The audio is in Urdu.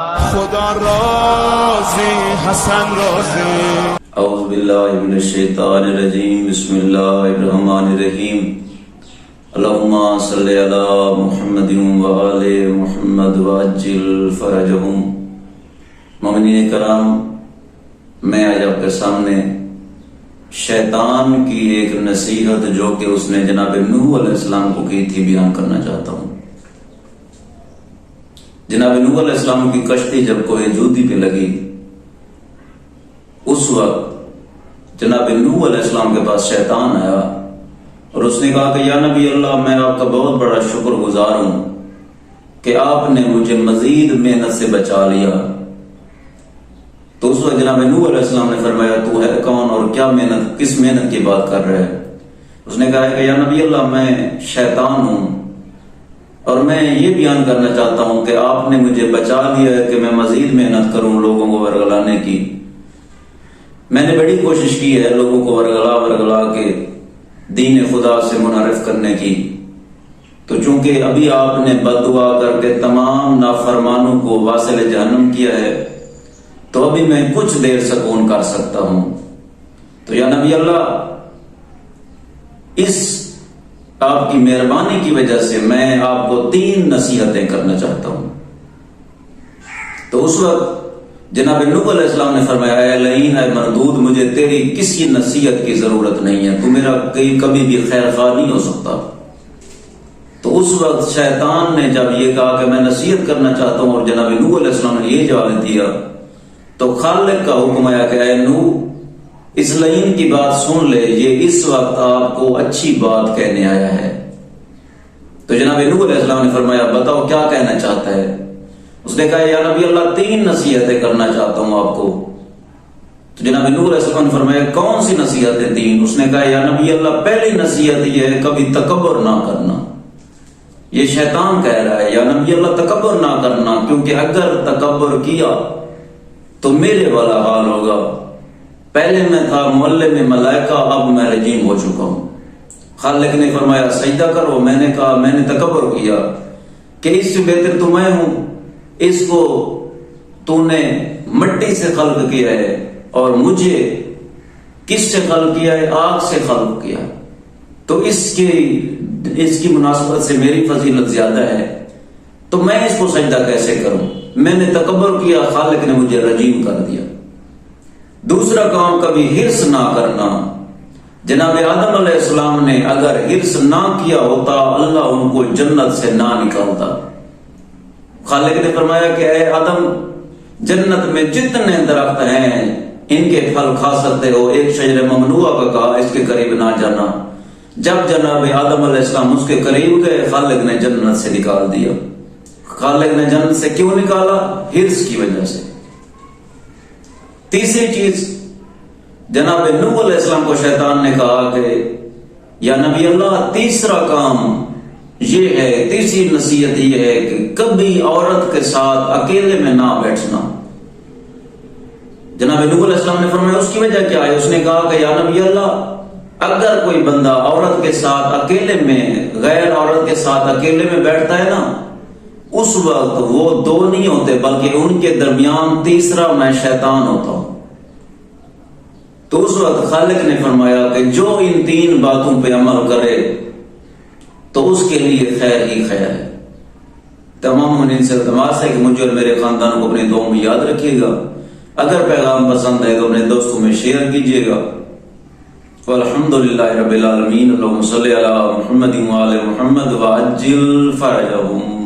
خدا راضی حسن راضی. اعوذ باللہ من الشیطان الرجیم. بسم اللہ الرحمن الرحیم. اللہم صلی علی محمد و آل محمد وعجل فرجہم. مومنین کرام، میں آج آپ کے سامنے شیطان کی ایک نصیحت جو کہ اس نے جناب نوح علیہ السلام کو کی تھی بیان کرنا چاہتا ہوں. جناب نوح علیہ السلام کی کشتی جب کوہ جودی پہ لگی، اس وقت جناب نوح علیہ السلام کے پاس شیطان آیا اور اس نے کہا کہ یا نبی اللہ، میں آپ کا بہت بڑا شکر گزار ہوں کہ آپ نے مجھے مزید محنت سے بچا لیا. تو اس وقت جناب نوح علیہ السلام نے فرمایا، تو ہے کون اور کیا محنت، کس محنت کی بات کر رہے ہے؟ اس نے کہا کہ یا نبی اللہ، میں شیطان ہوں اور میں یہ بیان کرنا چاہتا ہوں کہ آپ نے مجھے بچا لیا ہے کہ میں مزید محنت کروں لوگوں کو ورگلانے کی. میں نے بڑی کوشش کی ہے لوگوں کو ورگلا کے دین خدا سے منحرف کرنے کی. تو چونکہ ابھی آپ نے بد دعا کر کے تمام نافرمانوں کو واصل جہنم کیا ہے، تو ابھی میں کچھ دیر سکون کر سکتا ہوں. تو یا نبی اللہ، اس آپ کی مہربانی کی وجہ سے میں آپ کو 3 نصیحتیں کرنا چاہتا ہوں. تو اس وقت جناب نوح علیہ السلام نے فرمایا، اے لعین، اے مردود، مجھے تیری کسی نصیحت کی ضرورت نہیں ہے، تو میرا کبھی بھی خیر خواہ نہیں ہو سکتا. تو اس وقت شیطان نے جب یہ کہا کہ میں نصیحت کرنا چاہتا ہوں اور جناب نوح علیہ السلام نے یہ جواب دیا، تو خالق کا حکم آیا کہ اے نوح، اس لعین کی بات سن لے، یہ اس وقت آپ کو اچھی بات کہنے آیا ہے. تو جناب نوح علیہ السلام نے فرمایا، بتاؤ کیا کہنا چاہتا ہے؟ اس نے کہا، یا نبی اللہ، 3 نصیحتیں کرنا چاہتا ہوں آپ کو. تو جناب نوح علیہ السلام نے فرمایا، کون سی نصیحتیں 3؟ اس نے کہا، یا نبی اللہ، پہلی نصیحت یہ ہے کبھی تکبر نہ کرنا. یہ شیطان کہہ رہا ہے، یا نبی اللہ تکبر نہ کرنا، کیونکہ اگر تکبر کیا تو میرے والا حال ہوگا. پہلے میں تھا معلم ملائکہ، اب میں رجیم ہو چکا ہوں. خالق نے فرمایا سجدہ کرو. میں نے کہا میں نے تکبر کیا کہ اس سے بہتر تو میں ہوں، اس کو تو نے مٹی سے خلق کیا ہے اور مجھے کس سے خلق کیا ہے؟ آگ سے خلق کیا. تو اس کی مناسبت سے میری فضیلت زیادہ ہے، تو میں اس کو سجدہ کیسے کروں؟ میں نے تکبر کیا، خالق نے مجھے رجیم کر دیا. دوسرا کام، کبھی حرص نہ کرنا. جناب آدم علیہ السلام نے اگر حرص نہ کیا ہوتا، اللہ ان کو جنت سے نہ نکالتا. خالق نے فرمایا کہ اے آدم، جنت میں جتنے درخت ہیں ان کے پھل کھا سکتے ہو، ایک شجر ممنوعہ کا کہا اس کے قریب نہ جانا. جب جناب آدم علیہ السلام اس کے قریب گئے، خالق نے جنت سے نکال دیا. خالق نے جنت سے کیوں نکالا؟ حرص کی وجہ سے. تیسری چیز، جناب نوح علیہ السلام کو شیطان نے کہا کہ یا نبی اللہ، تیسرا کام یہ ہے، تیسری نصیحت یہ ہے کہ کبھی عورت کے ساتھ اکیلے میں نہ بیٹھنا. جناب نوح علیہ السلام نے فرمایا اس کی وجہ کیا ہے؟ اس نے کہا کہ یا نبی اللہ، اگر کوئی بندہ عورت کے ساتھ اکیلے میں، غیر عورت کے ساتھ اکیلے میں بیٹھتا ہے نا، اس وقت وہ 2 نہیں ہوتے بلکہ ان کے درمیان تیسرا میں شیطان ہوتا ہوں. تو اس وقت خالق نے فرمایا کہ جو ان 3 باتوں پہ عمل کرے تو اس کے لیے خیر ہی خیر ہے. تمام مومنین سے التماس ہے کہ مجھے اور میرے خاندان کو اپنے دعاؤں میں یاد رکھیے گا. اگر پیغام پسند ہے تو اپنے دوستوں میں شیئر کیجیے گا. والحمدللہ رب العالمین. اللہم صلی علی محمد وعلی محمد وعجل فرجہم.